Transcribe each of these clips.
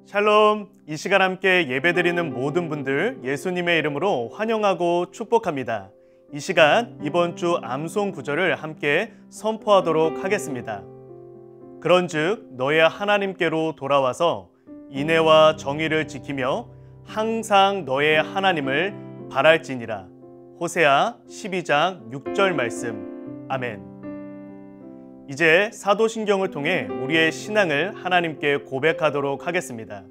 샬롬, 이 시간 함께 예배드리는 모든 분들 예수님의 이름으로 환영하고 축복합니다. 이 시간 이번 주 암송 구절을 함께 선포하도록 하겠습니다. 그런즉 너의 하나님께로 돌아와서 인애와 정의를 지키며 항상 너의 하나님을 바랄지니라. 호세아 12장 6절 말씀. 아멘. 이제 사도신경을 통해 우리의 신앙을 하나님께 고백하도록 하겠습니다.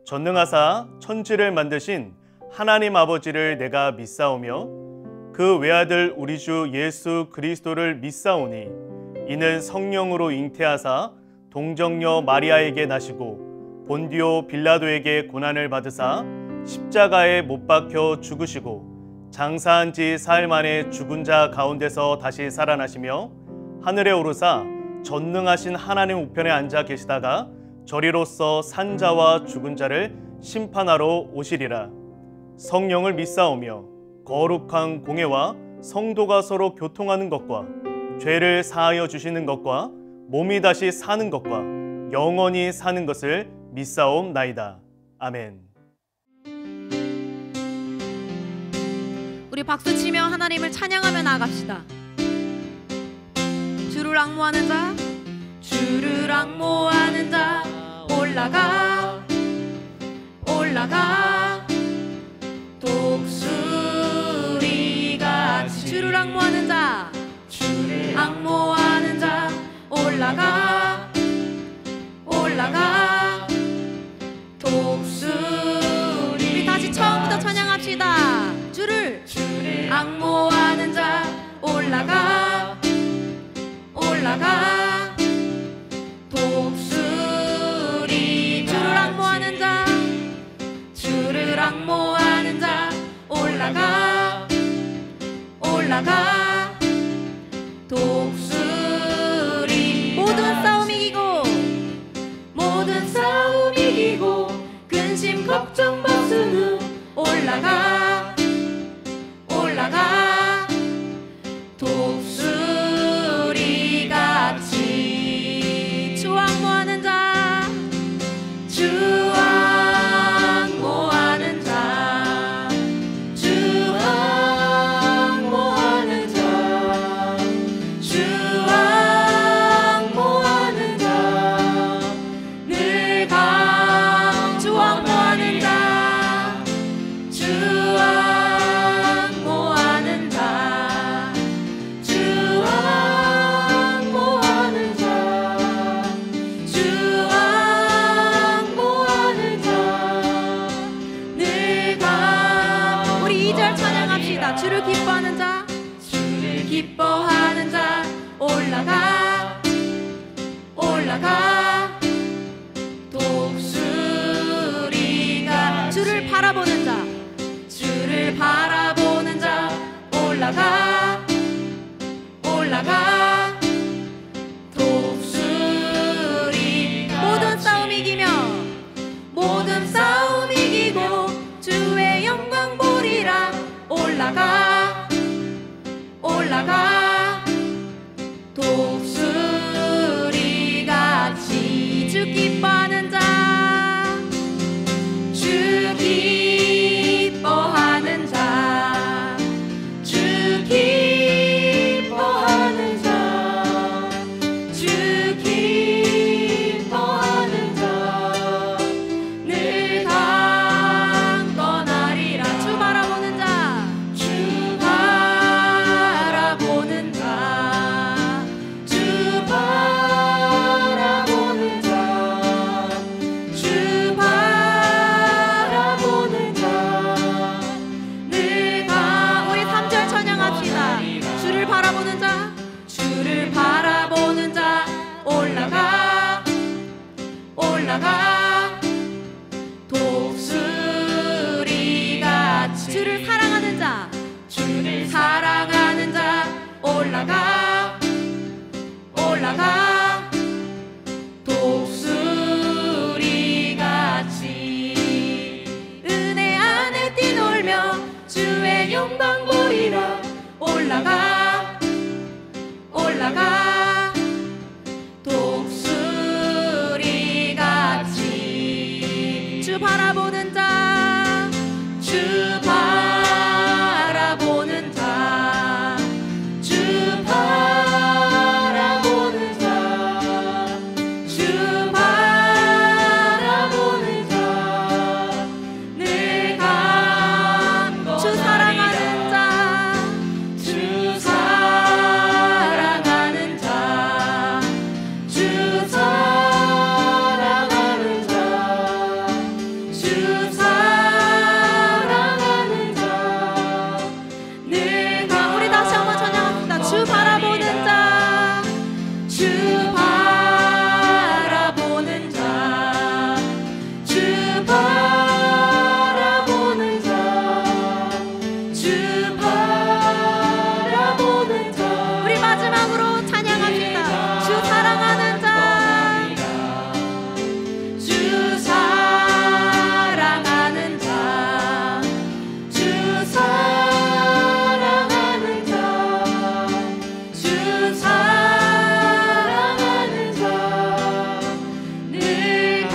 전능하사 천지를 만드신 하나님 아버지를 내가 믿사오며 그 외아들 우리 주 예수 그리스도를 믿사오니 이는 성령으로 잉태하사 동정녀 마리아에게 나시고 본디오 빌라도에게 고난을 받으사 십자가에 못 박혀 죽으시고 장사한 지 사흘 만에 죽은 자 가운데서 다시 살아나시며 하늘에 오르사 전능하신 하나님 우편에 앉아 계시다가 저리로서 산 자와 죽은 자를 심판하러 오시리라. 성령을 믿사오며 거룩한 공예와 성도가 서로 교통하는 것과 죄를 사하여 주시는 것과 몸이 다시 사는 것과 영원히 사는 것을 믿사옵나이다. 아멘. 우리 박수치며 하나님을 찬양하며 나아갑시다. 주를 앙모하는 자, 주를 앙모하는 자, 올라가 올라가 독수리같이. 주를 앙모하는 자, 주를 앙모하는 자, 올라가 올라가 독수리. 우리 다시 처음부터 찬양합시다. 주를 앙모하는 자, 올라가 올라가 독수리. 주를 앙모하는 자, 주를 앙모하는 자, 올라가 올라가 독수리. 모든 싸움 이기고 모든 싸움 이기고 근심 걱정 벗은 후 올라가 올라가 독수리 같이. 주 앙모하는 자, 주 앙모하는 자, 주 앙모하는 자, 주 앙모하는 자, 늘 강. 주 앙모하는 자, 주 앙모하는 자, 주 앙모하는 자, 주 앙모하는 자, 늘 강. 우리 2절 찬양합시다. 주를 기뻐하는 자, 주를 기뻐하는 자, 올라가 올라가 독수리가. 주를 바라보는 자, 주를 바라보는 자, 올라가 올라가 독수리. 모든 싸움 이기며 모든 싸움 이기고 주의 영광 보리라. 올라가 올라가 독수리 같이. 주 기뻐하는 자, 주 기뻐하는 자, 주 기뻐하는 자, 주 기뻐하는 자, 늘 강건하리라. 주 바라보는 자, 주 바라보는 자, 주 바라보는 자, 주 바라보는 자, 늘 강. 우리 3절 찬양합시다. 주를 바라보는 자, 주를 바라보는 자, 올라가 올라가 독수리같이. 주를 사랑하는 자, 주를 사랑하는 자, 올라가 올라가 독수리같이. 은혜 안에 뛰놀며 주의 영광 보리라. 올라가 올라가 독수리같이. 바라보는 자, 주 바라보는 자, 주 바라보는 자, 주 바라보는 자. 우리 마지막으로 찬양합시다. 주 사랑하는 자, 주 사랑하는 자, 주 사랑하는 자, 주 사랑하는 자, 늘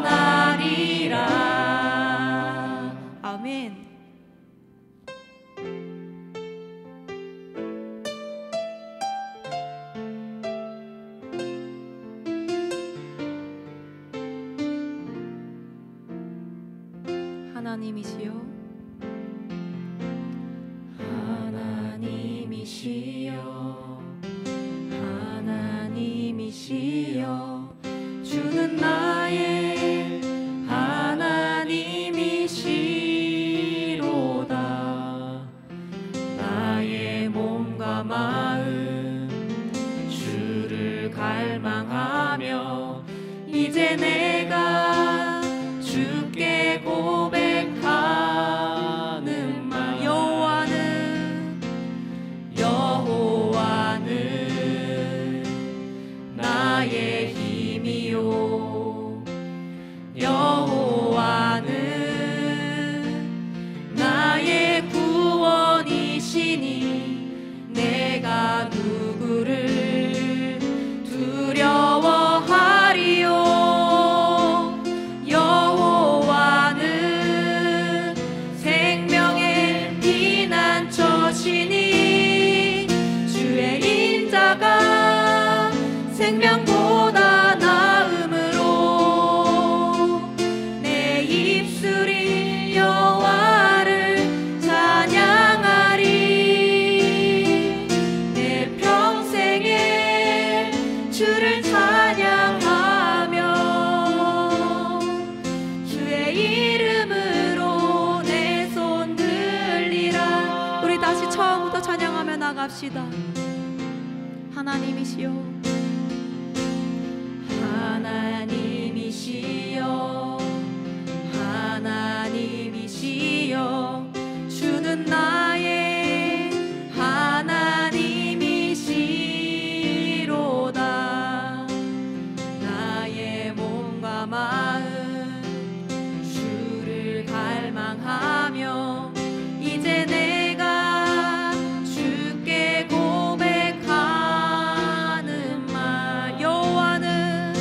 강건하리라. 아멘. 하나님이시여, 하나님이시여, 하나님이시여, 주는 나의 하나님이시로다. 나의 몸과 마음 주를 갈망하며 이제 내가 주께 고백하는 말. 여호와는 나의 힘이요, 여호와는 나의 구원이시니 내가 누구를 두려워하리요. 여호와는 생명의 피난처시니 주의 인자가 생명보다 나음으로 내 입술이 여호와를 찬양하리. 내 평생에 주를 찬양하며 주의 이름으로 내 손 들리라. 우리 다시 처음부터 찬양하며 나갑시다. 하나님이시여, 하나님이시여, 하나님이시여, 주는 나의 하나님이시로다. 나의 몸과 마음 주를 갈망하며 이제 내가 주께 고백하는 말. 여호와는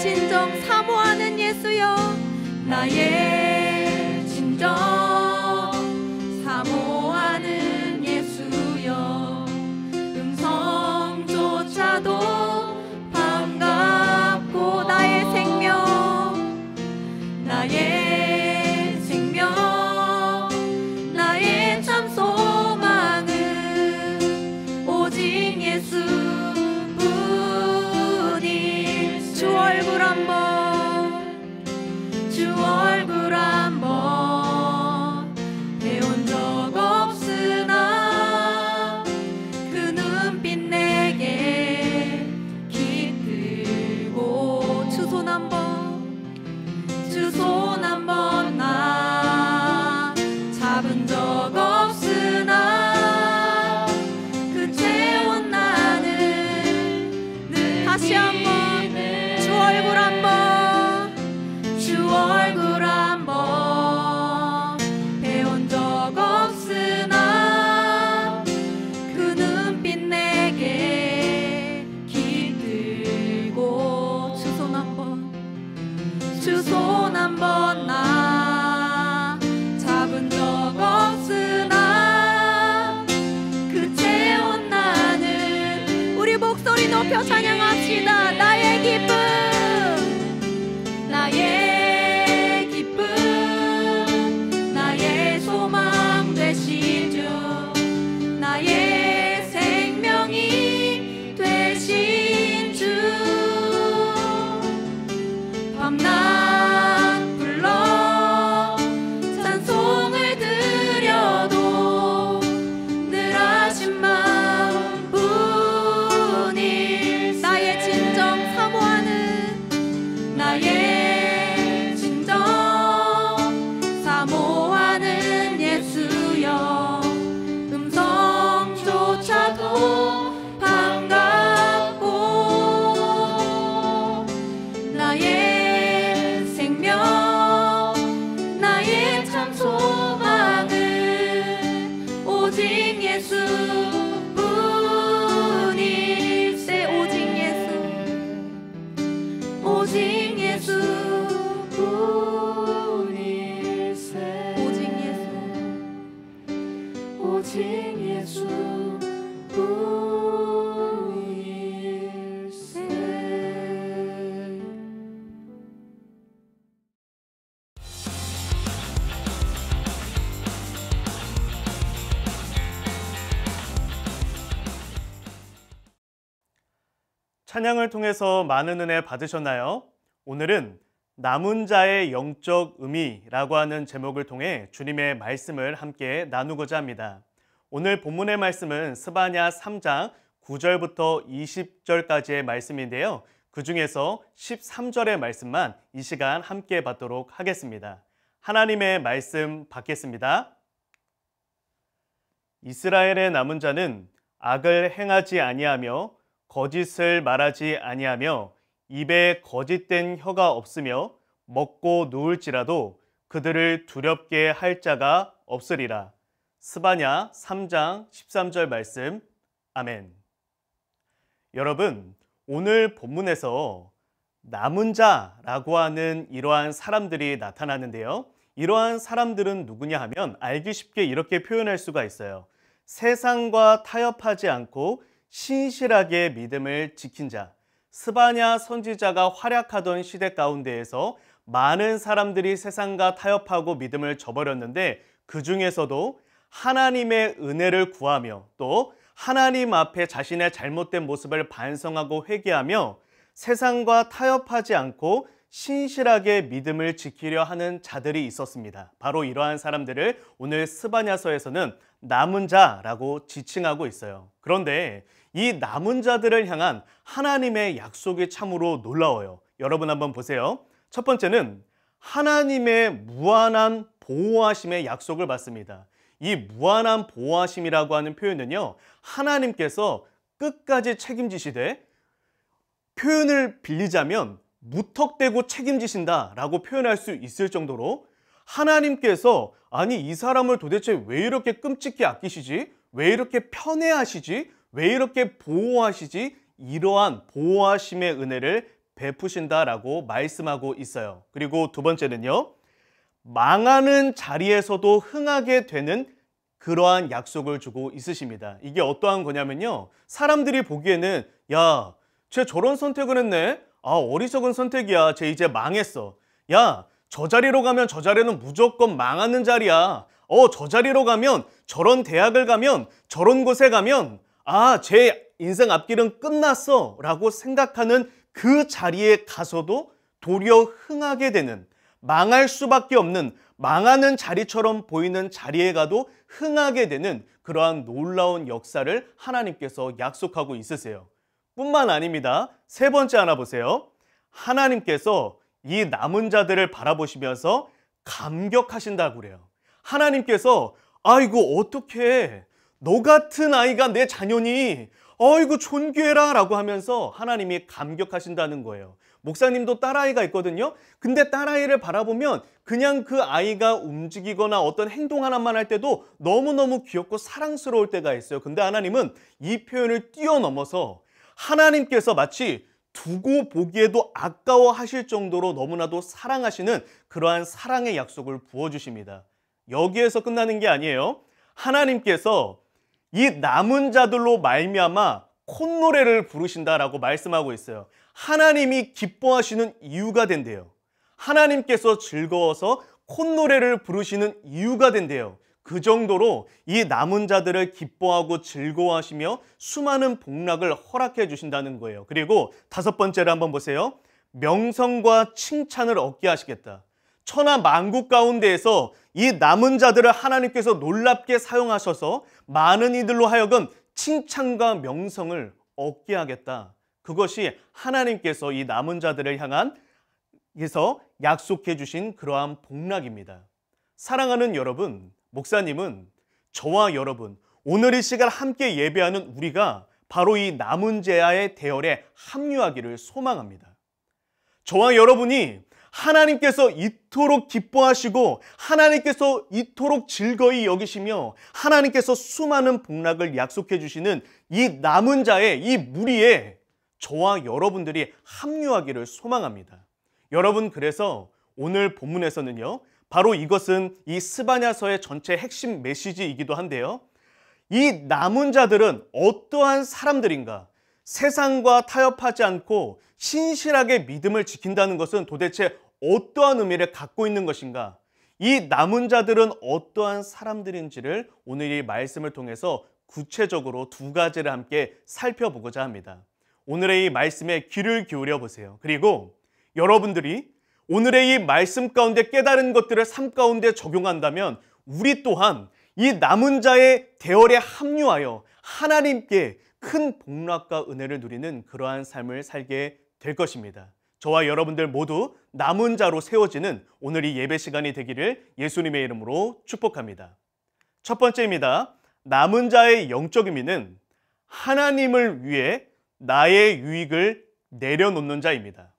진정 사모하는 예수여, 나의 진정 사모하는 예수여. 음성조차도 반갑고 나의 생명, 나의 생명, 나의 참 소망은 오직 예수뿐이. 주 얼굴 한번, 주 얼굴 한번 배운 적 없으나 그 눈빛 내게 깃들고. 주 손 한번, 주 손 한번 나 잡은 적 없으나 그 채운 나는 늘. 다시 한번 주 얼굴 한번, 주 얼굴 한번 배운 적 없으나 그 눈빛 내게 깃들고. 주 손 한번, 주 손 한번 나 잡은 적 없으나 그 채운 나는. 우리 목소리 높여 찬양합시다. 나의 기쁨, 나의 기쁨, 나의 소망 되시죠. 나의 생명이 되신 주. 밤낮 불러 찬송을 드려도 늘 하신 마음뿐일. 나의 진정 사모하는, 나의 진정 사모하는 예수여. 음성조차도 반갑고 나의 생명, 나의 참 소망은 오직 예수뿐일세. 오직 예수, 오직 예수뿐일세. 오직 예수, 오직 예수뿐일세. 찬양을 통해서 많은 은혜 받으셨나요? 오늘은 남은 자의 영적 의미라고 하는 제목을 통해 주님의 말씀을 함께 나누고자 합니다. 오늘 본문의 말씀은 스바냐 3장 9절부터 20절까지의 말씀인데요. 그 중에서 13절의 말씀만 이 시간 함께 받도록 하겠습니다. 하나님의 말씀 받겠습니다. 이스라엘의 남은 자는 악을 행하지 아니하며 거짓을 말하지 아니하며 입에 거짓된 혀가 없으며 먹고 누울지라도 그들을 두렵게 할 자가 없으리라. 스바냐 3장 13절 말씀. 아멘. 여러분, 오늘 본문에서 남은 자라고 하는 이러한 사람들이 나타나는데요. 이러한 사람들은 누구냐 하면 알기 쉽게 이렇게 표현할 수가 있어요. 세상과 타협하지 않고 신실하게 믿음을 지킨 자. 스바냐 선지자가 활약하던 시대 가운데에서 많은 사람들이 세상과 타협하고 믿음을 저버렸는데 그 중에서도 하나님의 은혜를 구하며 또 하나님 앞에 자신의 잘못된 모습을 반성하고 회개하며 세상과 타협하지 않고 신실하게 믿음을 지키려 하는 자들이 있었습니다. 바로 이러한 사람들을 오늘 스바냐서에서는 남은 자라고 지칭하고 있어요. 그런데 이 남은 자들을 향한 하나님의 약속이 참으로 놀라워요. 여러분 한번 보세요. 첫 번째는 하나님의 무한한 보호하심의 약속을 받습니다. 이 무한한 보호하심이라고 하는 표현은요, 하나님께서 끝까지 책임지시되, 표현을 빌리자면 무턱대고 책임지신다라고 표현할 수 있을 정도로 하나님께서 아니 이 사람을 도대체 왜 이렇게 끔찍히 아끼시지? 왜 이렇게 편애하시지? 왜 이렇게 보호하시지? 이러한 보호하심의 은혜를 베푸신다라고 말씀하고 있어요. 그리고 두 번째는요. 망하는 자리에서도 흥하게 되는 그러한 약속을 주고 있으십니다. 이게 어떠한 거냐면요. 사람들이 보기에는 야, 쟤 저런 선택을 했네. 아, 어리석은 선택이야. 쟤 이제 망했어. 야, 저 자리로 가면 저 자리는 무조건 망하는 자리야. 저 자리로 가면 저런 대학을 가면 저런 곳에 가면 아, 제 인생 앞길은 끝났어 라고 생각하는 그 자리에 가서도 도리어 흥하게 되는, 망할 수밖에 없는, 망하는 자리처럼 보이는 자리에 가도 흥하게 되는 그러한 놀라운 역사를 하나님께서 약속하고 있으세요. 뿐만 아닙니다. 세 번째 하나 보세요. 하나님께서 이 남은 자들을 바라보시면서 감격하신다고 그래요. 하나님께서 아이고 어떡해, 너 같은 아이가 내 자녀니 아이고 존귀해라 라고 하면서 하나님이 감격하신다는 거예요. 목사님도 딸아이가 있거든요. 근데 딸아이를 바라보면 그냥 그 아이가 움직이거나 어떤 행동 하나만 할 때도 너무너무 귀엽고 사랑스러울 때가 있어요. 근데 하나님은 이 표현을 뛰어넘어서 하나님께서 마치 두고 보기에도 아까워하실 정도로 너무나도 사랑하시는 그러한 사랑의 약속을 부어주십니다. 여기에서 끝나는 게 아니에요. 하나님께서 이 남은 자들로 말미암아 콧노래를 부르신다라고 말씀하고 있어요. 하나님이 기뻐하시는 이유가 된대요. 하나님께서 즐거워서 콧노래를 부르시는 이유가 된대요. 그 정도로 이 남은 자들을 기뻐하고 즐거워하시며 수많은 복락을 허락해 주신다는 거예요. 그리고 다섯 번째를 한번 보세요. 명성과 칭찬을 얻게 하시겠다. 천하 만국 가운데에서 이 남은 자들을 하나님께서 놀랍게 사용하셔서 많은 이들로 하여금 칭찬과 명성을 얻게 하겠다. 그것이 하나님께서 이 남은 자들을 향한 에서 약속해 주신 그러한 복락입니다. 사랑하는 여러분, 목사님은 저와 여러분, 오늘 이 시간 함께 예배하는 우리가 바로 이 남은 자의 대열에 합류하기를 소망합니다. 저와 여러분이 하나님께서 이토록 기뻐하시고 하나님께서 이토록 즐거이 여기시며 하나님께서 수많은 복락을 약속해 주시는 이 남은 자의 이 무리에 저와 여러분들이 합류하기를 소망합니다. 여러분, 그래서 오늘 본문에서는요, 바로 이것은 이 스바냐서의 전체 핵심 메시지이기도 한데요. 이 남은 자들은 어떠한 사람들인가? 세상과 타협하지 않고 신실하게 믿음을 지킨다는 것은 도대체 어떠한 의미를 갖고 있는 것인가? 이 남은 자들은 어떠한 사람들인지를 오늘 이 말씀을 통해서 구체적으로 두 가지를 함께 살펴보고자 합니다. 오늘의 이 말씀에 귀를 기울여 보세요. 그리고 여러분들이 오늘의 이 말씀 가운데 깨달은 것들을 삶 가운데 적용한다면 우리 또한 이 남은 자의 대열에 합류하여 하나님께 큰 복락과 은혜를 누리는 그러한 삶을 살게 될 것입니다. 저와 여러분들 모두 남은 자로 세워지는 오늘 이 예배 시간이 되기를 예수님의 이름으로 축복합니다. 첫 번째입니다. 남은 자의 영적 의미는 하나님을 위해 나의 유익을 내려놓는 자입니다.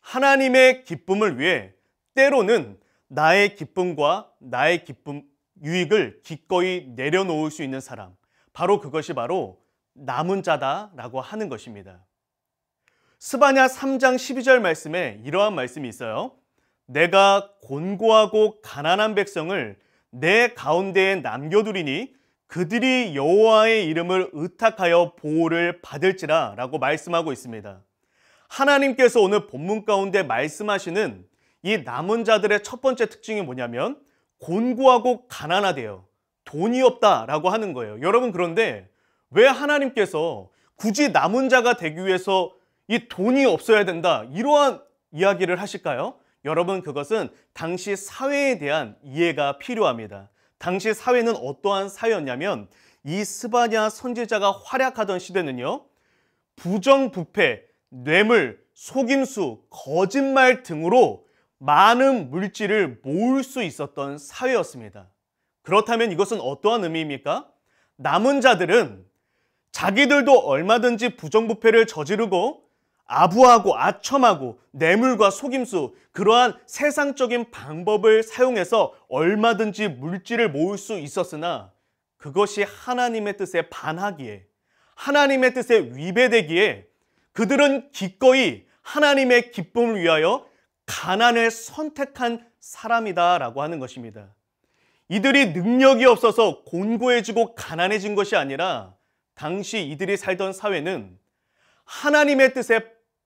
하나님의 기쁨을 위해 때로는 나의 기쁨과 나의 유익을 기꺼이 내려놓을 수 있는 사람, 바로 그것이 바로 남은 자다라고 하는 것입니다. 스바냐 3장 12절 말씀에 이러한 말씀이 있어요. 내가 곤고하고 가난한 백성을 내 가운데에 남겨두리니 그들이 여호와의 이름을 의탁하여 보호를 받을지라 라고 말씀하고 있습니다. 하나님께서 오늘 본문 가운데 말씀하시는 이 남은 자들의 첫 번째 특징이 뭐냐면 곤고하고 가난하대요. 돈이 없다라고 하는 거예요. 여러분, 그런데 왜 하나님께서 굳이 남은 자가 되기 위해서 이 돈이 없어야 된다, 이러한 이야기를 하실까요? 여러분, 그것은 당시 사회에 대한 이해가 필요합니다. 당시 사회는 어떠한 사회였냐면 이 스바냐 선지자가 활약하던 시대는요, 부정부패, 뇌물, 속임수, 거짓말 등으로 많은 물질을 모을 수 있었던 사회였습니다. 그렇다면 이것은 어떠한 의미입니까? 남은 자들은 자기들도 얼마든지 부정부패를 저지르고 아부하고 아첨하고 뇌물과 속임수, 그러한 세상적인 방법을 사용해서 얼마든지 물질을 모을 수 있었으나 그것이 하나님의 뜻에 반하기에, 하나님의 뜻에 위배되기에 그들은 기꺼이 하나님의 기쁨을 위하여 가난을 선택한 사람이다라고 하는 것입니다. 이들이 능력이 없어서 곤고해지고 가난해진 것이 아니라 당시 이들이 살던 사회는 하나님의 뜻에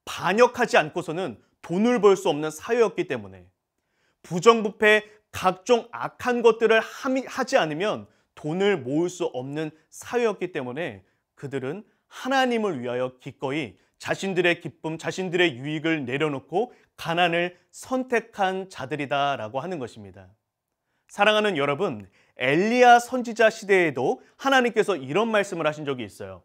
반역하지 않고서는 돈을 벌 수 없는 사회였기 때문에 부정부패 각종 악한 것들을 하지 않으면 돈을 모을 수 없는 사회였기 때문에 그들은 하나님을 위하여 기꺼이 자신들의 기쁨, 자신들의 유익을 내려놓고 가난을 선택한 자들이다라고 하는 것입니다. 사랑하는 여러분, 엘리야 선지자 시대에도 하나님께서 이런 말씀을 하신 적이 있어요.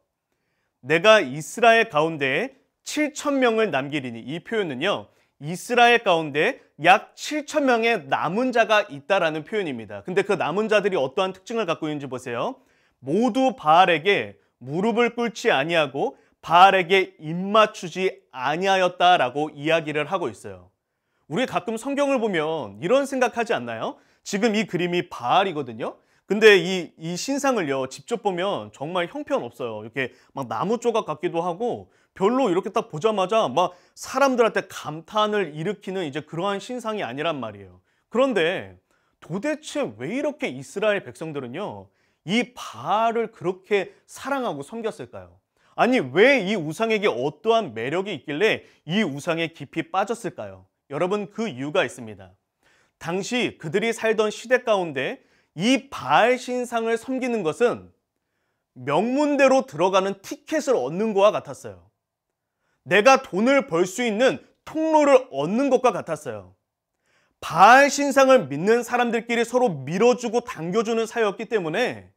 내가 이스라엘 가운데에 7,000명을 남기리니, 이 표현은요, 이스라엘 가운데 약 7,000명의 남은 자가 있다라는 표현입니다. 근데 그 남은 자들이 어떠한 특징을 갖고 있는지 보세요. 모두 바알에게 무릎을 꿇지 아니하고 바알에게 입맞추지 아니하였다라고 이야기를 하고 있어요. 우리 가끔 성경을 보면 이런 생각하지 않나요? 지금 이 그림이 바알이거든요. 근데 이 신상을요, 직접 보면 정말 형편없어요. 이렇게 막 나무 조각 같기도 하고 별로 이렇게 딱 보자마자 막 사람들한테 감탄을 일으키는 이제 그러한 신상이 아니란 말이에요. 그런데 도대체 왜 이렇게 이스라엘 백성들은요, 이 바알을 그렇게 사랑하고 섬겼을까요? 아니, 왜 이 우상에게 어떠한 매력이 있길래 이 우상에 깊이 빠졌을까요? 여러분, 그 이유가 있습니다. 당시 그들이 살던 시대 가운데 이 바알 신상을 섬기는 것은 명문대로 들어가는 티켓을 얻는 것과 같았어요. 내가 돈을 벌 수 있는 통로를 얻는 것과 같았어요. 바알 신상을 믿는 사람들끼리 서로 밀어주고 당겨주는 사이였기 때문에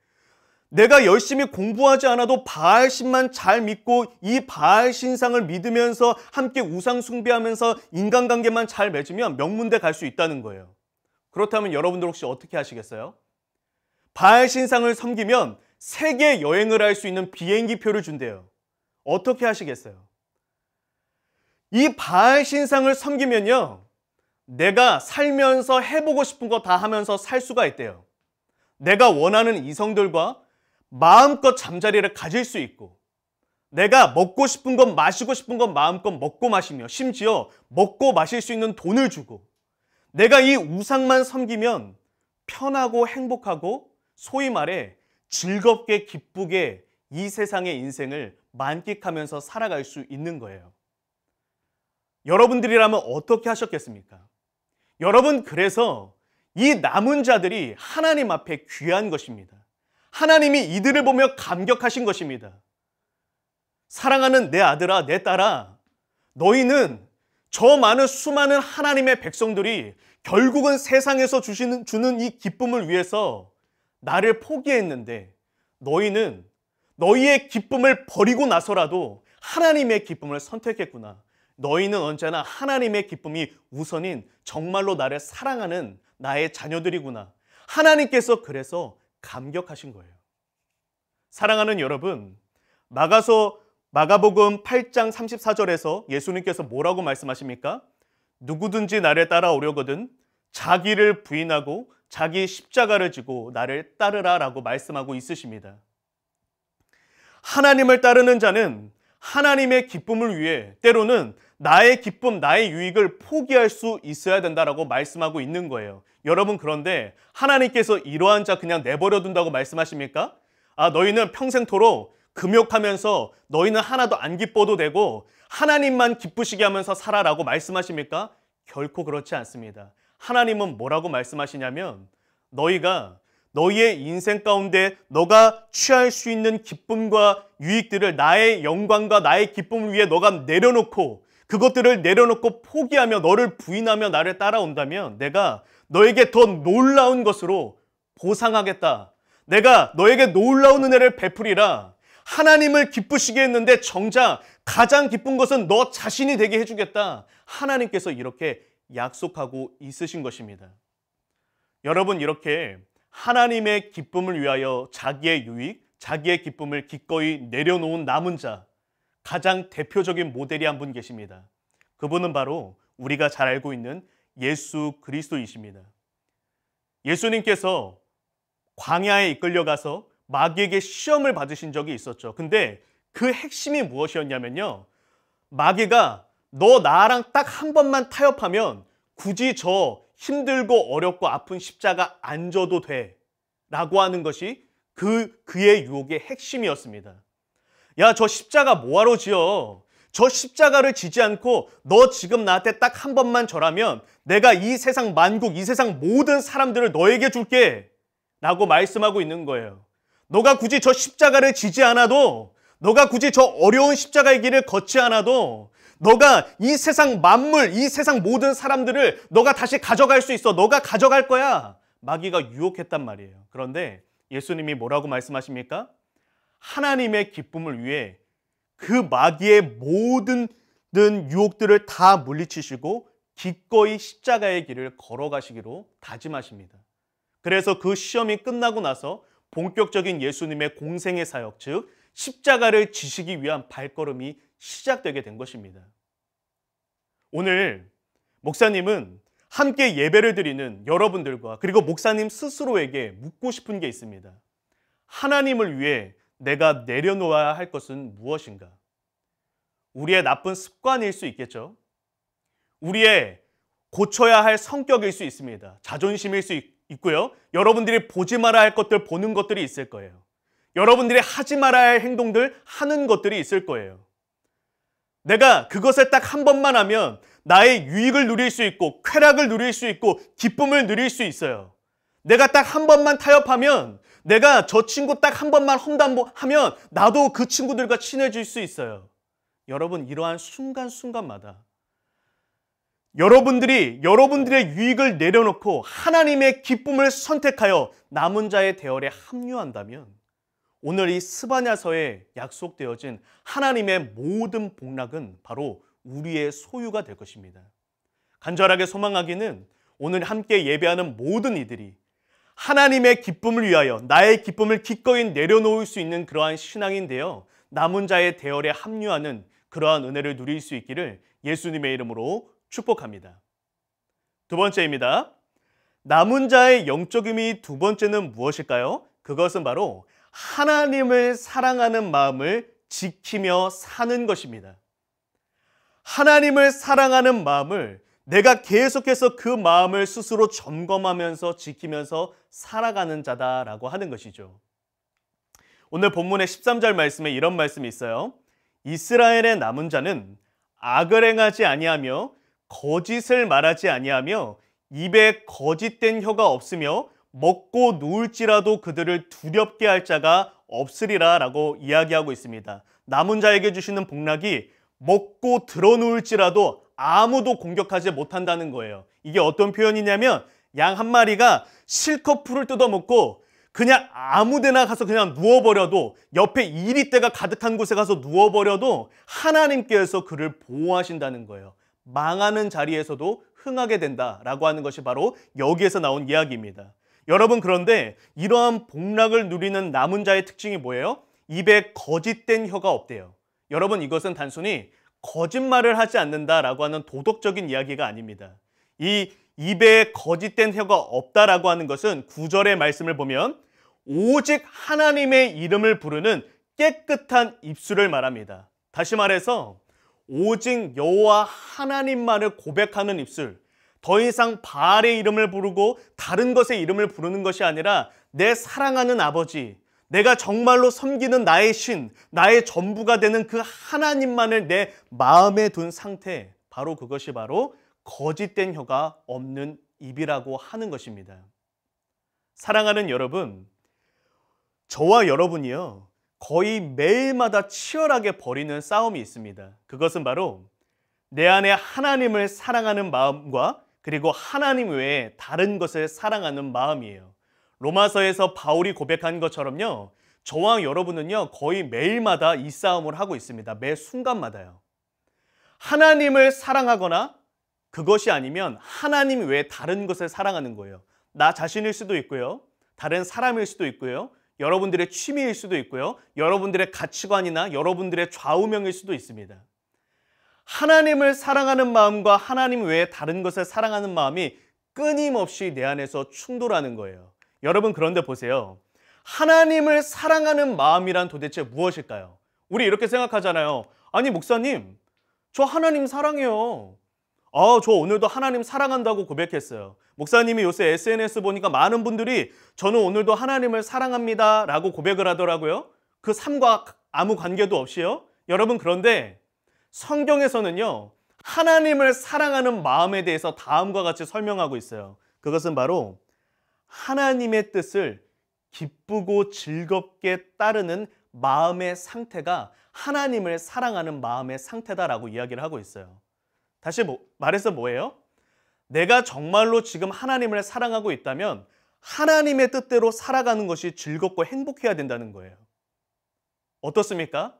내가 열심히 공부하지 않아도 바알 신만 잘 믿고 이 바알 신상을 믿으면서 함께 우상 숭배하면서 인간관계만 잘 맺으면 명문대 갈 수 있다는 거예요. 그렇다면 여러분들 혹시 어떻게 하시겠어요? 바알 신상을 섬기면 세계 여행을 할 수 있는 비행기 표를 준대요. 어떻게 하시겠어요? 이 바알 신상을 섬기면요, 내가 살면서 해보고 싶은 거 다 하면서 살 수가 있대요. 내가 원하는 이성들과 마음껏 잠자리를 가질 수 있고, 내가 먹고 싶은 것, 마시고 싶은 것 마음껏 먹고 마시며, 심지어 먹고 마실 수 있는 돈을 주고, 내가 이 우상만 섬기면 편하고 행복하고 소위 말해 즐겁게 기쁘게 이 세상의 인생을 만끽하면서 살아갈 수 있는 거예요. 여러분들이라면 어떻게 하셨겠습니까? 여러분, 그래서 이 남은 자들이 하나님 앞에 귀한 것입니다. 하나님이 이들을 보며 감격하신 것입니다. 사랑하는 내 아들아, 내 딸아, 너희는 저 많은 수많은 하나님의 백성들이 결국은 세상에서 주는 이 기쁨을 위해서 나를 포기했는데 너희는 너희의 기쁨을 버리고 나서라도 하나님의 기쁨을 선택했구나. 너희는 언제나 하나님의 기쁨이 우선인 정말로 나를 사랑하는 나의 자녀들이구나. 하나님께서 그래서 감격하신 거예요. 사랑하는 여러분, 마가복음 8장 34절에서 예수님께서 뭐라고 말씀하십니까? 누구든지 나를 따라오려거든 자기를 부인하고 자기 십자가를 지고 나를 따르라 라고 말씀하고 있으십니다. 하나님을 따르는 자는 하나님의 기쁨을 위해 때로는 나의 기쁨, 나의 유익을 포기할 수 있어야 된다라고 말씀하고 있는 거예요. 여러분, 그런데 하나님께서 이러한 자 그냥 내버려 둔다고 말씀하십니까? 너희는 평생토록 금욕하면서 너희는 하나도 안 기뻐도 되고 하나님만 기쁘시게 하면서 살아라고 말씀하십니까? 결코 그렇지 않습니다. 하나님은 뭐라고 말씀하시냐면 너희가 너희의 인생 가운데 너가 취할 수 있는 기쁨과 유익들을 나의 영광과 나의 기쁨을 위해 너가 내려놓고 그것들을 내려놓고 포기하며 너를 부인하며 나를 따라온다면 내가 너에게 더 놀라운 것으로 보상하겠다. 내가 너에게 놀라운 은혜를 베풀이라. 하나님을 기쁘시게 했는데 정작 가장 기쁜 것은 너 자신이 되게 해주겠다. 하나님께서 이렇게 약속하고 있으신 것입니다. 여러분, 이렇게 하나님의 기쁨을 위하여 자기의 유익, 자기의 기쁨을 기꺼이 내려놓은 남은 자, 가장 대표적인 모델이 한 분 계십니다. 그분은 바로 우리가 잘 알고 있는 예수 그리스도이십니다. 예수님께서 광야에 이끌려가서 마귀에게 시험을 받으신 적이 있었죠. 근데 그 핵심이 무엇이었냐면요, 마귀가 너 나랑 딱 한 번만 타협하면 굳이 저 힘들고 어렵고 아픈 십자가 안 져도 돼 라고 하는 것이 그의 유혹의 핵심이었습니다. 야, 저 십자가 뭐하러 지어? 저 십자가를 지지 않고 너 지금 나한테 딱 한 번만 절하면 내가 이 세상 만국, 이 세상 모든 사람들을 너에게 줄게 라고 말씀하고 있는 거예요. 너가 굳이 저 십자가를 지지 않아도, 너가 굳이 저 어려운 십자가의 길을 걷지 않아도 너가 이 세상 만물, 이 세상 모든 사람들을 너가 다시 가져갈 수 있어. 너가 가져갈 거야. 마귀가 유혹했단 말이에요. 그런데 예수님이 뭐라고 말씀하십니까? 하나님의 기쁨을 위해 그 마귀의 모든 유혹들을 다 물리치시고 기꺼이 십자가의 길을 걸어가시기로 다짐하십니다. 그래서 그 시험이 끝나고 나서 본격적인 예수님의 공생의 사역, 즉 십자가를 지시기 위한 발걸음이 시작되게 된 것입니다. 오늘 목사님은 함께 예배를 드리는 여러분들과 그리고 목사님 스스로에게 묻고 싶은 게 있습니다. 하나님을 위해 내가 내려놓아야 할 것은 무엇인가? 우리의 나쁜 습관일 수 있겠죠. 우리의 고쳐야 할 성격일 수 있습니다. 자존심일 수 있고요. 여러분들이 보지 말아야 할 것들 보는 것들이 있을 거예요. 여러분들이 하지 말아야 할 행동들 하는 것들이 있을 거예요. 내가 그것을 딱 한 번만 하면 나의 유익을 누릴 수 있고 쾌락을 누릴 수 있고 기쁨을 누릴 수 있어요. 내가 딱 한 번만 타협하면, 내가 저 친구 딱 한 번만 험담하면 나도 그 친구들과 친해질 수 있어요. 여러분, 이러한 순간순간마다 여러분들의 유익을 내려놓고 하나님의 기쁨을 선택하여 남은 자의 대열에 합류한다면 오늘 이 스바냐서에 약속되어진 하나님의 모든 복락은 바로 우리의 소유가 될 것입니다. 간절하게 소망하기는 오늘 함께 예배하는 모든 이들이 하나님의 기쁨을 위하여 나의 기쁨을 기꺼이 내려놓을 수 있는 그러한 신앙인데요, 남은 자의 대열에 합류하는 그러한 은혜를 누릴 수 있기를 예수님의 이름으로 축복합니다. 두 번째입니다. 남은 자의 영적 의미 두 번째는 무엇일까요? 그것은 바로 하나님을 사랑하는 마음을 지키며 사는 것입니다. 하나님을 사랑하는 마음을 내가 계속해서 그 마음을 스스로 점검하면서 지키면서 살아가는 자다라고 하는 것이죠. 오늘 본문의 13절 말씀에 이런 말씀이 있어요. 이스라엘의 남은 자는 악을 행하지 아니하며 거짓을 말하지 아니하며 입에 거짓된 혀가 없으며 먹고 누울지라도 그들을 두렵게 할 자가 없으리라 라고 이야기하고 있습니다. 남은 자에게 주시는 복락이 먹고 드러누울지라도 아무도 공격하지 못한다는 거예요. 이게 어떤 표현이냐면 양 한 마리가 실컷 풀을 뜯어먹고 그냥 아무 데나 가서 그냥 누워버려도, 옆에 이리떼가 가득한 곳에 가서 누워버려도 하나님께서 그를 보호하신다는 거예요. 망하는 자리에서도 흥하게 된다라고 하는 것이 바로 여기에서 나온 이야기입니다. 여러분, 그런데 이러한 복락을 누리는 남은 자의 특징이 뭐예요? 입에 거짓된 혀가 없대요. 여러분, 이것은 단순히 거짓말을 하지 않는다라고 하는 도덕적인 이야기가 아닙니다. 이 입에 거짓된 혀가 없다라고 하는 것은 9절의 말씀을 보면 오직 하나님의 이름을 부르는 깨끗한 입술을 말합니다. 다시 말해서 오직 여호와 하나님만을 고백하는 입술, 더 이상 바알의 이름을 부르고 다른 것의 이름을 부르는 것이 아니라 내 사랑하는 아버지, 내가 정말로 섬기는 나의 신, 나의 전부가 되는 그 하나님만을 내 마음에 둔 상태, 바로 그것이 바로 거짓된 혀가 없는 입이라고 하는 것입니다. 사랑하는 여러분, 저와 여러분이요, 거의 매일마다 치열하게 벌이는 싸움이 있습니다. 그것은 바로 내 안에 하나님을 사랑하는 마음과 그리고 하나님 외에 다른 것을 사랑하는 마음이에요. 로마서에서 바울이 고백한 것처럼요, 저와 여러분은요 거의 매일마다 이 싸움을 하고 있습니다. 매 순간마다요. 하나님을 사랑하거나 그것이 아니면 하나님 외에 다른 것을 사랑하는 거예요. 나 자신일 수도 있고요, 다른 사람일 수도 있고요, 여러분들의 취미일 수도 있고요, 여러분들의 가치관이나 여러분들의 좌우명일 수도 있습니다. 하나님을 사랑하는 마음과 하나님 외에 다른 것을 사랑하는 마음이 끊임없이 내 안에서 충돌하는 거예요. 여러분, 그런데 보세요. 하나님을 사랑하는 마음이란 도대체 무엇일까요? 우리 이렇게 생각하잖아요. 아니, 목사님, 저 하나님 사랑해요. 저 오늘도 하나님 사랑한다고 고백했어요. 목사님이 요새 SNS 보니까 많은 분들이 저는 오늘도 하나님을 사랑합니다 라고 고백을 하더라고요. 그 삶과 아무 관계도 없이요. 여러분, 그런데 성경에서는요, 하나님을 사랑하는 마음에 대해서 다음과 같이 설명하고 있어요. 그것은 바로 하나님의 뜻을 기쁘고 즐겁게 따르는 마음의 상태가 하나님을 사랑하는 마음의 상태다라고 이야기를 하고 있어요. 다시 말해서 뭐예요? 내가 정말로 지금 하나님을 사랑하고 있다면 하나님의 뜻대로 살아가는 것이 즐겁고 행복해야 된다는 거예요. 어떻습니까?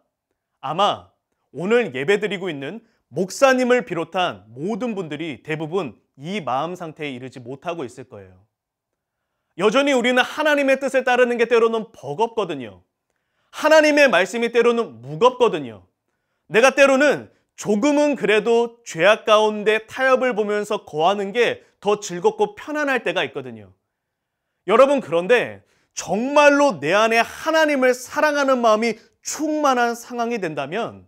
아마 오늘 예배드리고 있는 목사님을 비롯한 모든 분들이 대부분 이 마음 상태에 이르지 못하고 있을 거예요. 여전히 우리는 하나님의 뜻에 따르는 게 때로는 버겁거든요. 하나님의 말씀이 때로는 무겁거든요. 내가 때로는 조금은 그래도 죄악 가운데 타협을 보면서 거하는 게 더 즐겁고 편안할 때가 있거든요. 여러분, 그런데 정말로 내 안에 하나님을 사랑하는 마음이 충만한 상황이 된다면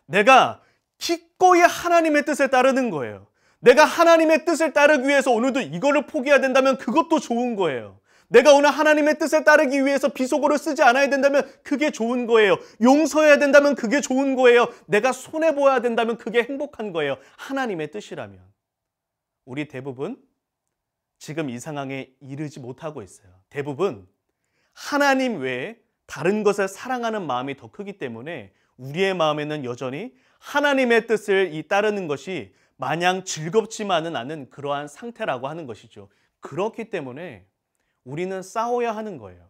내가 기꺼이 하나님의 뜻에 따르는 거예요. 내가 하나님의 뜻을 따르기 위해서 오늘도 이거를 포기해야 된다면 그것도 좋은 거예요. 내가 오늘 하나님의 뜻에 따르기 위해서 비속어를 쓰지 않아야 된다면 그게 좋은 거예요. 용서해야 된다면 그게 좋은 거예요. 내가 손해보아야 된다면 그게 행복한 거예요. 하나님의 뜻이라면. 우리 대부분 지금 이 상황에 이르지 못하고 있어요. 대부분 하나님 외에 다른 것을 사랑하는 마음이 더 크기 때문에 우리의 마음에는 여전히 하나님의 뜻을 따르는 것이 마냥 즐겁지만은 않은 그러한 상태라고 하는 것이죠. 그렇기 때문에 우리는 싸워야 하는 거예요.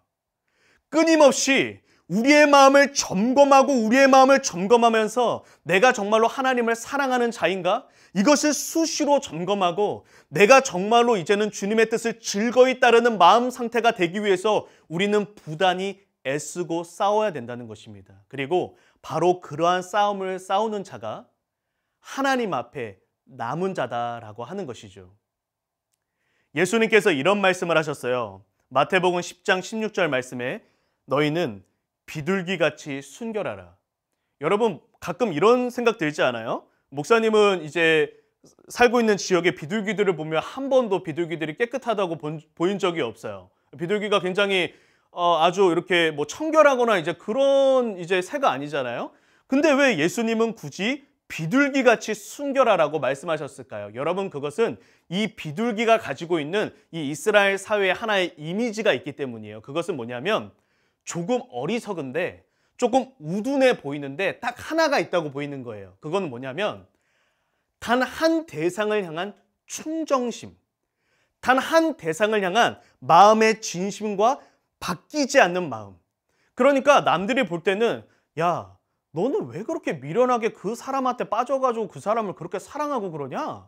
끊임없이 우리의 마음을 점검하고 우리의 마음을 점검하면서 내가 정말로 하나님을 사랑하는 자인가? 이것을 수시로 점검하고 내가 정말로 이제는 주님의 뜻을 즐거이 따르는 마음 상태가 되기 위해서 우리는 부단히 애쓰고 싸워야 된다는 것입니다. 그리고 바로 그러한 싸움을 싸우는 자가 하나님 앞에 남은 자다라고 하는 것이죠. 예수님께서 이런 말씀을 하셨어요. 마태복음 10장 16절 말씀에 너희는 비둘기같이 순결하라. 여러분, 가끔 이런 생각 들지 않아요? 목사님은 이제 살고 있는 지역의 비둘기들을 보면 한 번도 비둘기들이 깨끗하다고 보인 적이 없어요. 비둘기가 굉장히 아주 이렇게 뭐 청결하거나 이제 그런 이제 새가 아니잖아요. 근데 왜 예수님은 굳이 비둘기같이 순결하라고 말씀하셨을까요? 여러분, 그것은 이 비둘기가 가지고 있는 이 이스라엘 사회의 하나의 이미지가 있기 때문이에요. 그것은 뭐냐면 조금 어리석은데 조금 우둔해 보이는데 딱 하나가 있다고 보이는 거예요. 그건 뭐냐면 단 한 대상을 향한 충정심, 단 한 대상을 향한 마음의 진심과 바뀌지 않는 마음. 그러니까 남들이 볼 때는 야, 너는 왜 그렇게 미련하게 그 사람한테 빠져가지고 그 사람을 그렇게 사랑하고 그러냐?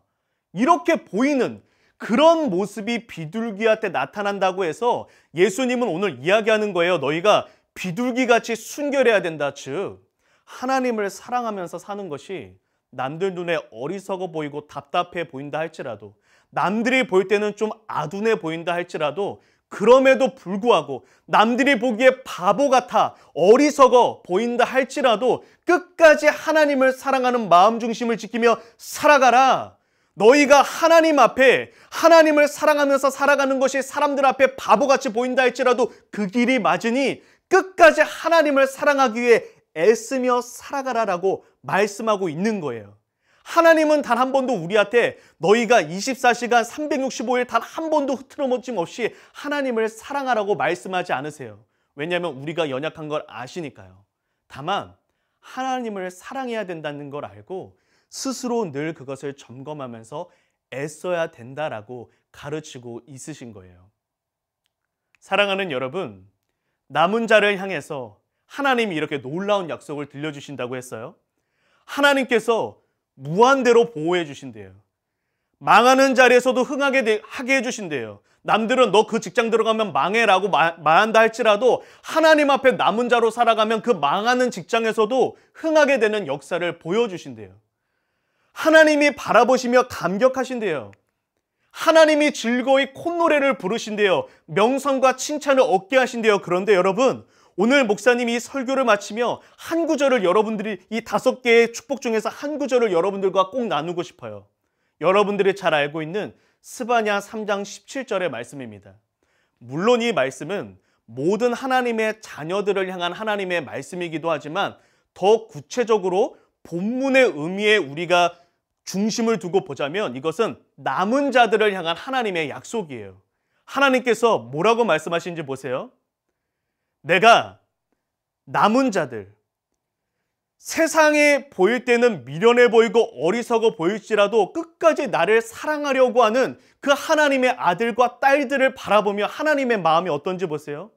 이렇게 보이는 그런 모습이 비둘기한테 나타난다고 해서 예수님은 오늘 이야기하는 거예요. 너희가 비둘기같이 순결해야 된다. 즉 하나님을 사랑하면서 사는 것이 남들 눈에 어리석어 보이고 답답해 보인다 할지라도, 남들이 볼 때는 좀 아둔해 보인다 할지라도, 그럼에도 불구하고 남들이 보기에 바보 같아 어리석어 보인다 할지라도 끝까지 하나님을 사랑하는 마음 중심을 지키며 살아가라. 너희가 하나님 앞에 하나님을 사랑하면서 살아가는 것이 사람들 앞에 바보같이 보인다 할지라도 그 길이 맞으니 끝까지 하나님을 사랑하기 위해 애쓰며 살아가라라고 말씀하고 있는 거예요. 하나님은 단 한 번도 우리한테 너희가 24시간 365일 단 한 번도 흐트러짐 없이 하나님을 사랑하라고 말씀하지 않으세요. 왜냐하면 우리가 연약한 걸 아시니까요. 다만 하나님을 사랑해야 된다는 걸 알고 스스로 늘 그것을 점검하면서 애써야 된다라고 가르치고 있으신 거예요. 사랑하는 여러분, 남은 자를 향해서 하나님이 이렇게 놀라운 약속을 들려주신다고 했어요. 하나님께서 무한대로 보호해 주신대요. 망하는 자리에서도 흥하게 하게 해주신대요. 남들은 너 그 직장 들어가면 망해라고 말한다 할지라도 하나님 앞에 남은 자로 살아가면 그 망하는 직장에서도 흥하게 되는 역사를 보여주신대요. 하나님이 바라보시며 감격하신대요. 하나님이 즐거이 콧노래를 부르신대요. 명성과 칭찬을 얻게 하신대요. 그런데 여러분, 오늘 목사님이 설교를 마치며 한 구절을 여러분들이 이 5개의 축복 중에서 한 구절을 여러분들과 꼭 나누고 싶어요. 여러분들이 잘 알고 있는 스바냐 3장 17절의 말씀입니다. 물론 이 말씀은 모든 하나님의 자녀들을 향한 하나님의 말씀이기도 하지만 더 구체적으로 본문의 의미에 우리가 중심을 두고 보자면 이것은 남은 자들을 향한 하나님의 약속이에요. 하나님께서 뭐라고 말씀하시는지 보세요. 내가 남은 자들, 세상에 보일 때는 미련해 보이고 어리석어 보일지라도 끝까지 나를 사랑하려고 하는 그 하나님의 아들과 딸들을 바라보며 하나님의 마음이 어떤지 보세요.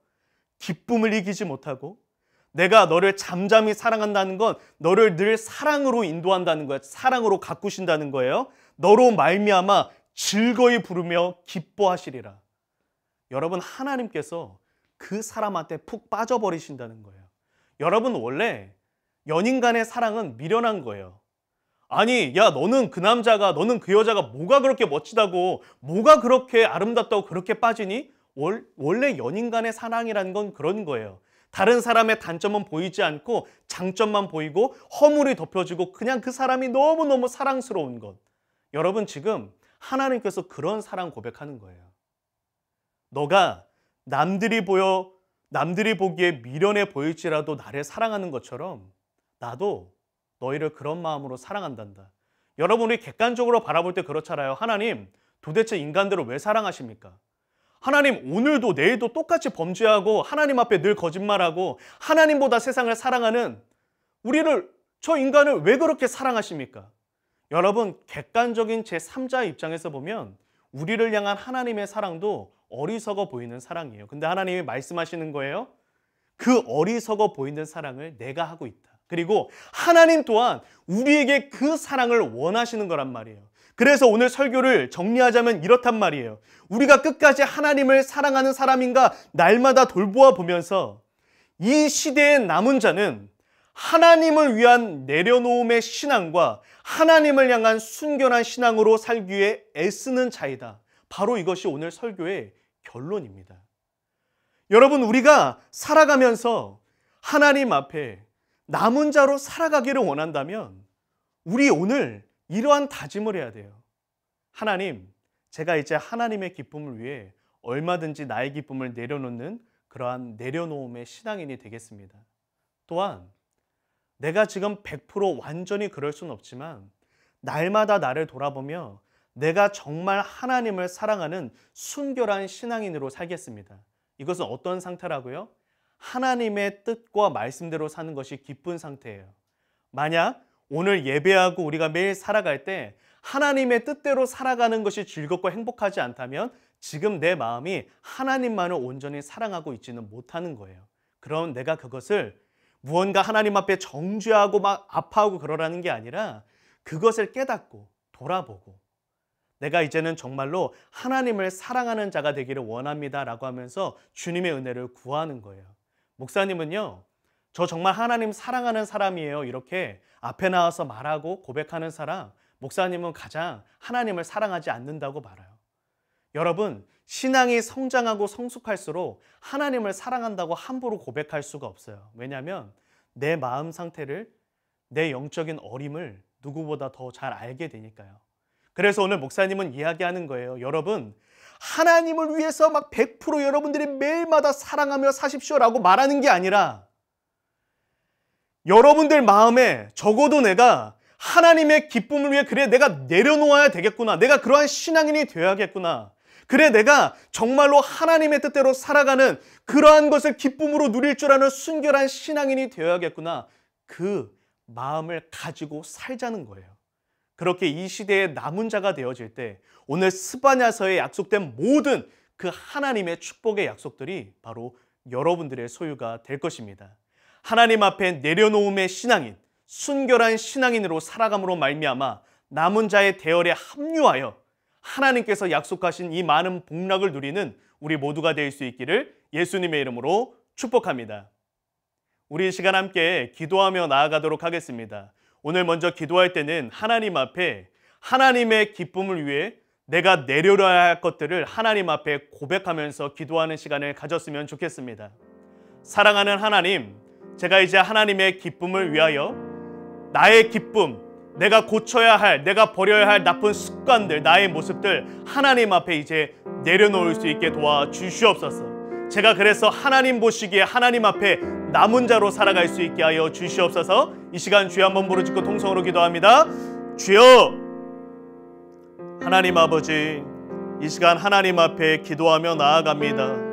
기쁨을 이기지 못하고 내가 너를 잠잠히 사랑한다는 건 너를 늘 사랑으로 인도한다는 거예요. 사랑으로 가꾸신다는 거예요. 너로 말미암아 즐거이 부르며 기뻐하시리라. 여러분, 하나님께서 그 사람한테 푹 빠져버리신다는 거예요. 여러분, 원래 연인 간의 사랑은 미련한 거예요. 아니, 야, 너는 그 남자가, 너는 그 여자가 뭐가 그렇게 멋지다고, 뭐가 그렇게 아름답다고 그렇게 빠지니? 원래 연인 간의 사랑이라는 건 그런 거예요. 다른 사람의 단점은 보이지 않고 장점만 보이고 허물이 덮여지고 그냥 그 사람이 너무너무 사랑스러운 것. 여러분, 지금 하나님께서 그런 사랑 고백하는 거예요. 너가 남들이 보기에 미련해 보일지라도 나를 사랑하는 것처럼 나도 너희를 그런 마음으로 사랑한단다. 여러분이 객관적으로 바라볼 때 그렇잖아요. 하나님, 도대체 인간들을 왜 사랑하십니까? 하나님, 오늘도 내일도 똑같이 범죄하고 하나님 앞에 늘 거짓말하고 하나님보다 세상을 사랑하는 저 인간을 왜 그렇게 사랑하십니까? 여러분, 객관적인 제3자의 입장에서 보면 우리를 향한 하나님의 사랑도 어리석어 보이는 사랑이에요. 근데 하나님이 말씀하시는 거예요. 그 어리석어 보이는 사랑을 내가 하고 있다. 그리고 하나님 또한 우리에게 그 사랑을 원하시는 거란 말이에요. 그래서 오늘 설교를 정리하자면 이렇단 말이에요. 우리가 끝까지 하나님을 사랑하는 사람인가 날마다 돌보아 보면서 이 시대의 남은 자는 하나님을 위한 내려놓음의 신앙과 하나님을 향한 순결한 신앙으로 살기 위해 애쓰는 자이다. 바로 이것이 오늘 설교의 결론입니다. 여러분, 우리가 살아가면서 하나님 앞에 남은 자로 살아가기를 원한다면 우리 오늘 이러한 다짐을 해야 돼요. 하나님, 제가 이제 하나님의 기쁨을 위해 얼마든지 나의 기쁨을 내려놓는 그러한 내려놓음의 신앙인이 되겠습니다. 또한 내가 지금 100% 완전히 그럴 수는 없지만 날마다 나를 돌아보며 내가 정말 하나님을 사랑하는 순결한 신앙인으로 살겠습니다. 이것은 어떤 상태라고요? 하나님의 뜻과 말씀대로 사는 것이 기쁜 상태예요. 만약 오늘 예배하고 우리가 매일 살아갈 때 하나님의 뜻대로 살아가는 것이 즐겁고 행복하지 않다면 지금 내 마음이 하나님만을 온전히 사랑하고 있지는 못하는 거예요. 그럼 내가 그것을 무언가 하나님 앞에 정죄하고 막 아파하고 그러라는 게 아니라 그것을 깨닫고 돌아보고 내가 이제는 정말로 하나님을 사랑하는 자가 되기를 원합니다 라고 하면서 주님의 은혜를 구하는 거예요. 목사님은요, 저 정말 하나님 사랑하는 사람이에요 이렇게 앞에 나와서 말하고 고백하는 사람, 목사님은 가장 하나님을 사랑하지 않는다고 말해요. 여러분, 신앙이 성장하고 성숙할수록 하나님을 사랑한다고 함부로 고백할 수가 없어요. 왜냐하면 내 마음 상태를, 내 영적인 어림을 누구보다 더 잘 알게 되니까요. 그래서 오늘 목사님은 이야기하는 거예요. 여러분, 하나님을 위해서 막 100% 여러분들이 매일마다 사랑하며 사십시오라고 말하는 게 아니라 여러분들 마음에 적어도 내가 하나님의 기쁨을 위해 그래 내가 내려놓아야 되겠구나. 내가 그러한 신앙인이 되어야겠구나. 그래 내가 정말로 하나님의 뜻대로 살아가는 그러한 것을 기쁨으로 누릴 줄 아는 순결한 신앙인이 되어야겠구나. 그 마음을 가지고 살자는 거예요. 그렇게 이 시대의 남은 자가 되어질 때 오늘 스바냐서에 약속된 모든 그 하나님의 축복의 약속들이 바로 여러분들의 소유가 될 것입니다. 하나님 앞에 내려놓음의 신앙인, 순결한 신앙인으로 살아감으로 말미암아 남은 자의 대열에 합류하여 하나님께서 약속하신 이 많은 복락을 누리는 우리 모두가 될 수 있기를 예수님의 이름으로 축복합니다. 우리 이 시간 함께 기도하며 나아가도록 하겠습니다. 오늘 먼저 기도할 때는 하나님 앞에 하나님의 기쁨을 위해 내가 내려놔야 할 것들을 하나님 앞에 고백하면서 기도하는 시간을 가졌으면 좋겠습니다. 사랑하는 하나님, 제가 이제 하나님의 기쁨을 위하여 나의 기쁨, 내가 고쳐야 할, 내가 버려야 할 나쁜 습관들, 나의 모습들 하나님 앞에 이제 내려놓을 수 있게 도와주시옵소서. 제가 그래서 하나님 보시기에 하나님 앞에 남은 자로 살아갈 수 있게 하여 주시옵소서. 이 시간 주여 한번 부르짖고 통성으로 기도합니다. 주여, 하나님 아버지, 이 시간 하나님 앞에 기도하며 나아갑니다.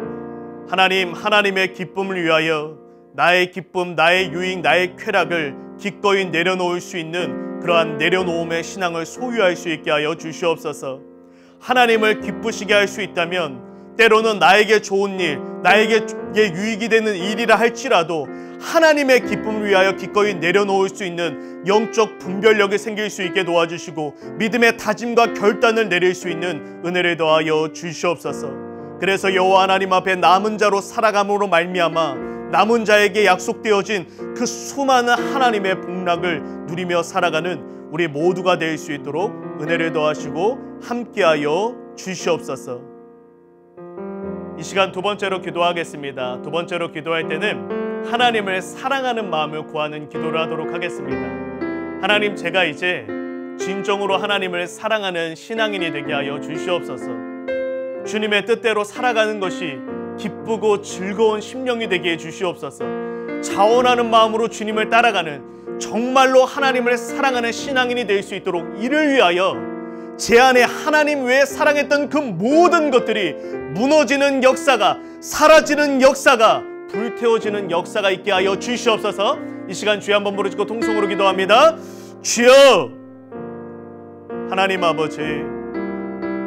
하나님, 하나님의 기쁨을 위하여 나의 기쁨, 나의 유익, 나의 쾌락을 기꺼이 내려놓을 수 있는 그러한 내려놓음의 신앙을 소유할 수 있게 하여 주시옵소서. 하나님을 기쁘시게 할 수 있다면 때로는 나에게 좋은 일, 나에게 유익이 되는 일이라 할지라도 하나님의 기쁨을 위하여 기꺼이 내려놓을 수 있는 영적 분별력이 생길 수 있게 도와주시고 믿음의 다짐과 결단을 내릴 수 있는 은혜를 더하여 주시옵소서. 그래서 여호와 하나님 앞에 남은 자로 살아감으로 말미암아 남은 자에게 약속되어진 그 수많은 하나님의 복락을 누리며 살아가는 우리 모두가 될 수 있도록 은혜를 더하시고 함께하여 주시옵소서. 이 시간 두 번째로 기도하겠습니다. 두 번째로 기도할 때는 하나님을 사랑하는 마음을 구하는 기도를 하도록 하겠습니다. 하나님, 제가 이제 진정으로 하나님을 사랑하는 신앙인이 되게 하여 주시옵소서. 주님의 뜻대로 살아가는 것이 기쁘고 즐거운 심령이 되게 해 주시옵소서. 자원하는 마음으로 주님을 따라가는 정말로 하나님을 사랑하는 신앙인이 될 수 있도록 이를 위하여 제 안에 하나님 외에 사랑했던 그 모든 것들이 무너지는 역사가, 사라지는 역사가, 불태워지는 역사가 있게 하여 주시옵소서. 이 시간 주여 한번 부르짖고 통성으로 기도합니다. 주여, 하나님 아버지,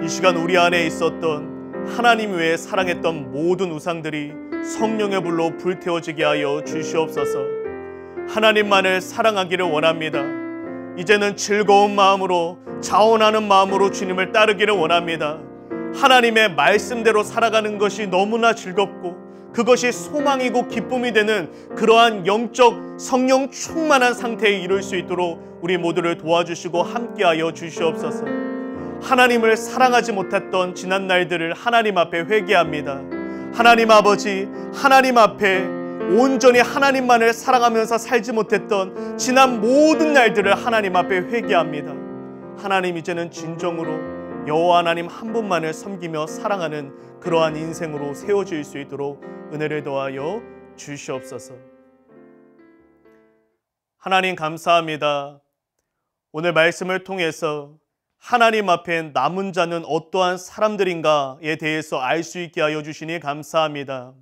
이 시간 우리 안에 있었던 하나님 외에 사랑했던 모든 우상들이 성령의 불로 불태워지게 하여 주시옵소서. 하나님만을 사랑하기를 원합니다. 이제는 즐거운 마음으로, 자원하는 마음으로 주님을 따르기를 원합니다. 하나님의 말씀대로 살아가는 것이 너무나 즐겁고 그것이 소망이고 기쁨이 되는 그러한 영적 성령 충만한 상태에 이룰 수 있도록 우리 모두를 도와주시고 함께하여 주시옵소서. 하나님을 사랑하지 못했던 지난 날들을 하나님 앞에 회개합니다. 하나님 아버지, 하나님 앞에 온전히 하나님만을 사랑하면서 살지 못했던 지난 모든 날들을 하나님 앞에 회개합니다. 하나님, 이제는 진정으로 여호와 하나님 한 분만을 섬기며 사랑하는 그러한 인생으로 세워질 수 있도록 은혜를 더하여 주시옵소서. 하나님 감사합니다. 오늘 말씀을 통해서 하나님 앞에 남은 자는 어떠한 사람들인가에 대해서 알 수 있게 하여 주시니 감사합니다.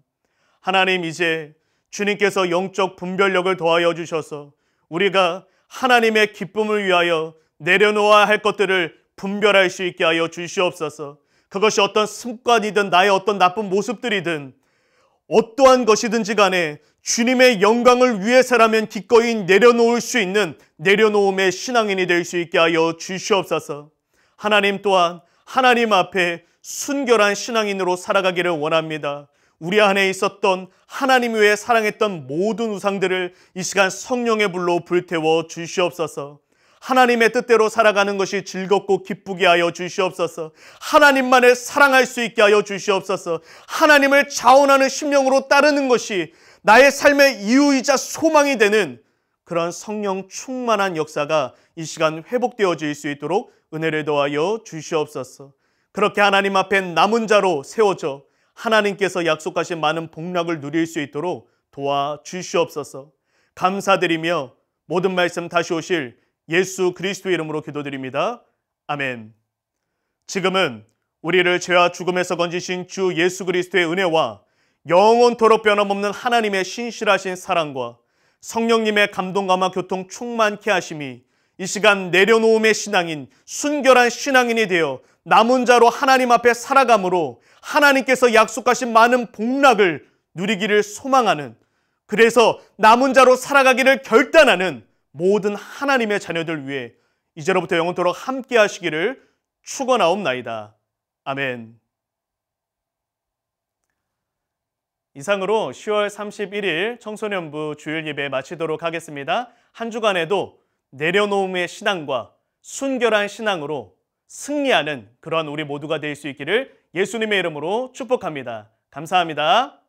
하나님, 이제 주님께서 영적 분별력을 더하여 주셔서 우리가 하나님의 기쁨을 위하여 내려놓아야 할 것들을 분별할 수 있게 하여 주시옵소서. 그것이 어떤 습관이든 나의 어떤 나쁜 모습들이든 어떠한 것이든지 간에 주님의 영광을 위해서라면 기꺼이 내려놓을 수 있는 내려놓음의 신앙인이 될 수 있게 하여 주시옵소서. 하나님 또한 하나님 앞에 순결한 신앙인으로 살아가기를 원합니다. 우리 안에 있었던 하나님 외에 사랑했던 모든 우상들을 이 시간 성령의 불로 불태워 주시옵소서. 하나님의 뜻대로 살아가는 것이 즐겁고 기쁘게 하여 주시옵소서. 하나님만을 사랑할 수 있게 하여 주시옵소서. 하나님을 자원하는 심령으로 따르는 것이 나의 삶의 이유이자 소망이 되는 그런 성령 충만한 역사가 이 시간 회복되어질 수 있도록 은혜를 더하여 주시옵소서. 그렇게 하나님 앞에 남은 자로 세워져 하나님께서 약속하신 많은 복락을 누릴 수 있도록 도와주시옵소서. 감사드리며 모든 말씀 다시 오실 예수 그리스도의 이름으로 기도드립니다. 아멘. 지금은 우리를 죄와 죽음에서 건지신 주 예수 그리스도의 은혜와 영원토록 변함없는 하나님의 신실하신 사랑과 성령님의 감동감화 교통 충만케 하심이 이 시간 내려놓음의 신앙인, 순결한 신앙인이 되어 남은 자로 하나님 앞에 살아감으로 하나님께서 약속하신 많은 복락을 누리기를 소망하는, 그래서 남은 자로 살아가기를 결단하는 모든 하나님의 자녀들 위해 이제로부터 영원토록 함께 하시기를 축원하옵나이다. 아멘. 이상으로 10월 31일 청소년부 주일 예배 마치도록 하겠습니다. 한 주간에도 내려놓음의 신앙과 순결한 신앙으로 승리하는 그러한 우리 모두가 될 수 있기를 예수님의 이름으로 축복합니다. 감사합니다.